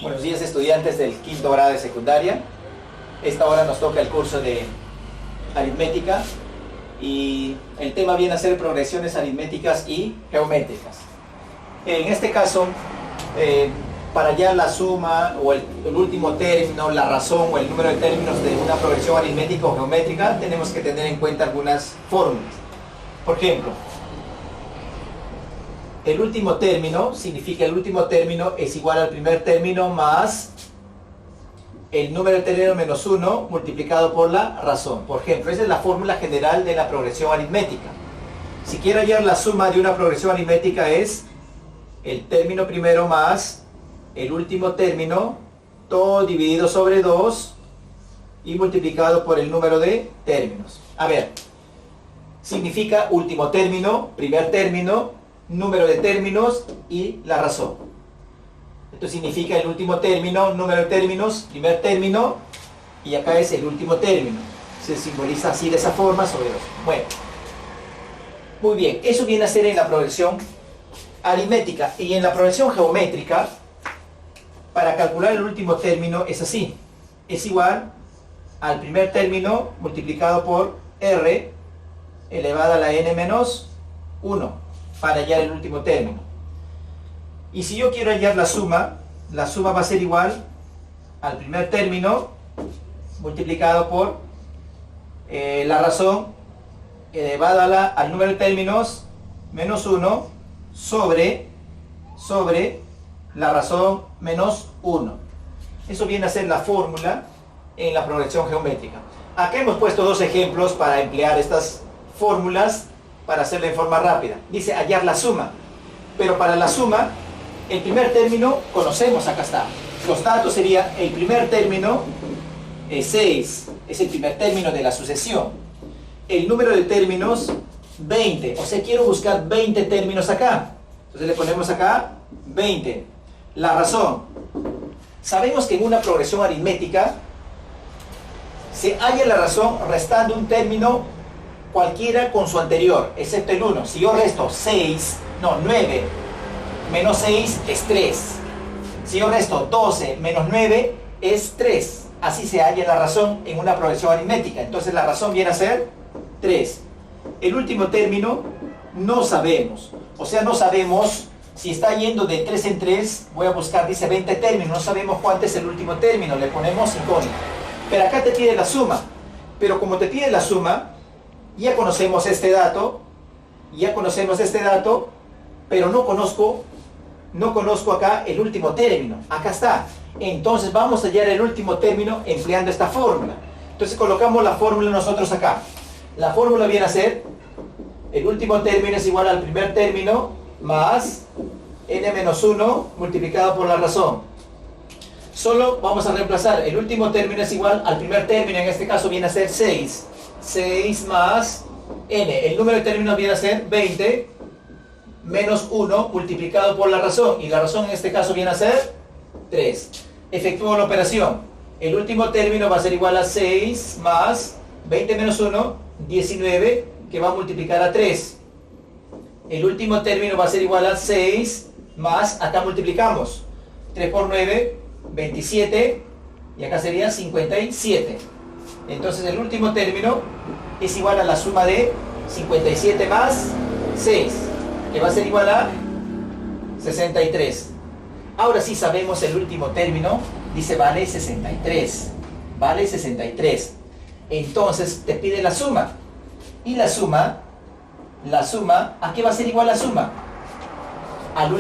Buenos días, estudiantes del quinto grado de secundaria. Esta hora nos toca el curso de aritmética y el tema viene a ser progresiones aritméticas y geométricas. En este caso, para hallar la suma o el último término, la razón o el número de términos de una progresión aritmética o geométrica, tenemos que tener en cuenta algunas fórmulas. Por ejemplo, el último término significa el último término es igual al primer término más el número de términos menos 1 multiplicado por la razón. Por ejemplo, esa es la fórmula general de la progresión aritmética. Si quiero hallar la suma de una progresión aritmética es el término primero más el último término, todo dividido sobre 2 y multiplicado por el número de términos. A ver, significa último término, primer término, número de términos y la razón. Esto significa el último término, número de términos, primer término, y acá es el último término. Se simboliza así de esa forma sobre 2. Bueno, muy bien, eso viene a ser en la progresión aritmética. Y en la progresión geométrica, para calcular el último término es así. Es igual al primer término multiplicado por r elevado a la n menos 1 para hallar el último término. Y si yo quiero hallar la suma va a ser igual al primer término multiplicado por la razón elevada al número de términos menos 1 sobre la razón menos 1. Eso viene a ser la fórmula en la progresión geométrica. Acá hemos puesto dos ejemplos para emplear estas fórmulas para hacerlo en forma rápida. Dice hallar la suma, pero para la suma el primer término conocemos, acá está. Los datos serían el primer término 6, es el primer término de la sucesión. El número de términos 20, o sea quiero buscar 20 términos acá. Entonces le ponemos acá 20. La razón. Sabemos que en una progresión aritmética se halla la razón restando un término cualquiera con su anterior, excepto el 1. Si yo resto 9 menos 6 es 3. Si yo resto 12 menos 9 es 3. Así se halla la razón en una progresión aritmética. Entonces la razón viene a ser 3. El último término no sabemos. O sea, no sabemos si está yendo de 3 en 3. Voy a buscar, dice 20 términos. No sabemos cuánto es el último término. Le ponemos incógnito. Pero acá te pide la suma. Pero como te pide la suma, ya conocemos este dato, pero no conozco acá el último término. Acá está. Entonces vamos a hallar el último término empleando esta fórmula. Entonces colocamos la fórmula nosotros acá. La fórmula viene a ser el último término es igual al primer término más n menos 1 multiplicado por la razón. Solo vamos a reemplazar. El último término es igual al primer término, en este caso viene a ser 6. 6 más n. El número de términos viene a ser 20 menos 1 multiplicado por la razón. Y la razón en este caso viene a ser 3. Efectúo la operación. El último término va a ser igual a 6 más 20 menos 1, 19, que va a multiplicar a 3. El último término va a ser igual a 6 más, acá multiplicamos. 3 por 9, 27, y acá sería 57. Entonces el último término es igual a la suma de 57 más 6, que va a ser igual a 63. Ahora sí sabemos el último término, dice vale 63. Vale 63. Entonces te pide la suma. Y la suma, ¿a qué va a ser igual la suma? Al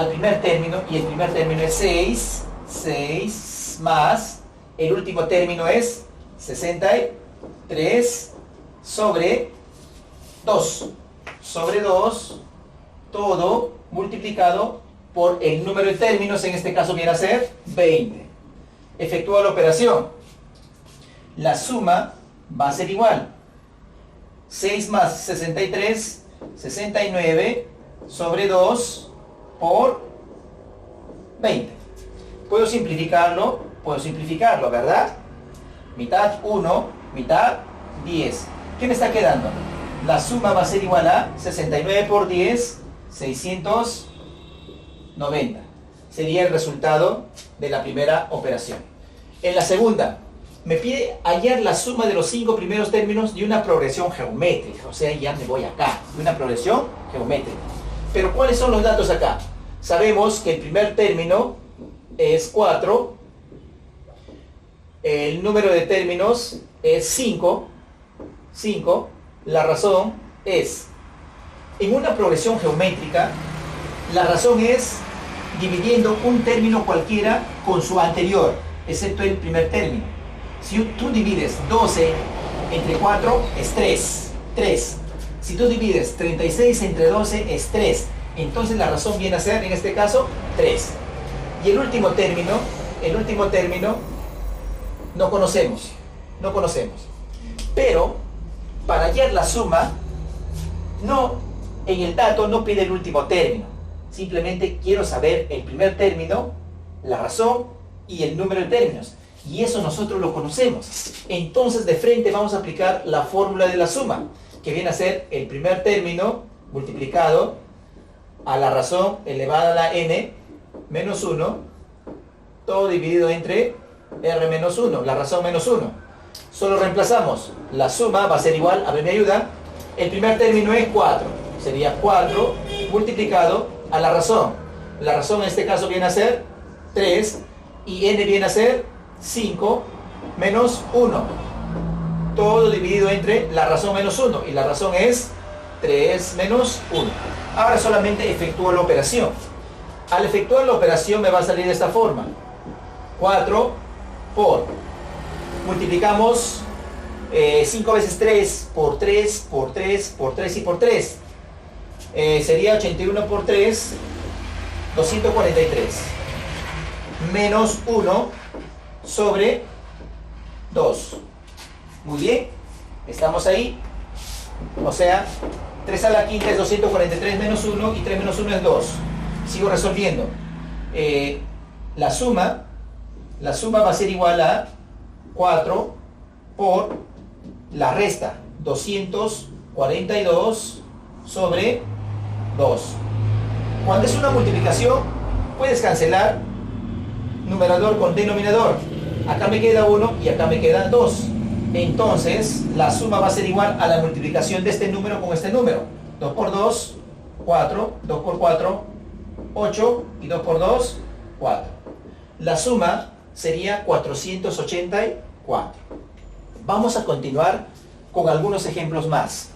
primer término, y el primer término es 6. 6 más, el último término es 63 sobre 2. Sobre 2, todo multiplicado por el número de términos, en este caso viene a ser 20. Efectúa la operación. La suma va a ser igual. 6 más 63, 69 sobre 2 por 20. Puedo simplificarlo, ¿verdad? Mitad 1, mitad 10. ¿Qué me está quedando? La suma va a ser igual a 69 por 10, 690. Sería el resultado de la primera operación. En la segunda, me pide hallar la suma de los 5 primeros términos de una progresión geométrica. O sea, ya me voy acá, de una progresión geométrica. Pero ¿cuáles son los datos acá? Sabemos que el primer término es 4, el número de términos es 5, la razón es, en una progresión geométrica, la razón es dividiendo un término cualquiera con su anterior, excepto el primer término. Si tú divides 12 entre 4 es 3. Si tú divides 36 entre 12 es 3. Entonces la razón viene a ser, en este caso, 3. Y el último término no conocemos. Pero para hallar la suma, en el dato no pide el último término. Simplemente quiero saber el primer término, la razón y el número de términos. Y eso nosotros lo conocemos. Entonces de frente vamos a aplicar la fórmula de la suma, que viene a ser el primer término multiplicado a la razón elevada a la n menos 1, todo dividido entre r menos 1, la razón menos 1. Solo reemplazamos. La suma va a ser igual, a ver, me ayuda. El primer término es 4. Sería 4 multiplicado a la razón. La razón en este caso viene a ser 3 y n viene a ser 5 menos 1. Todo dividido entre la razón menos 1. Y la razón es 3 menos 1. Ahora solamente efectúo la operación. Al efectuar la operación me va a salir de esta forma. 4 por, multiplicamos 5 veces 3 por 3, por 3, por 3 y por 3. Sería 81 por 3, 243. Menos 1 sobre 2. Muy bien, estamos ahí. O sea, 3 a la quinta es 243 menos 1 y 3 menos 1 es 2. Sigo resolviendo. La suma va a ser igual a 4 por la resta, 242 sobre 2. Cuando es una multiplicación, puedes cancelar numerador con denominador. Acá me queda 1 y acá me queda 2. Entonces, la suma va a ser igual a la multiplicación de este número con este número. 2 por 2, 4, 2 por 4, 8 y 2 por 2, 4. La suma sería 484. Vamos a continuar con algunos ejemplos más.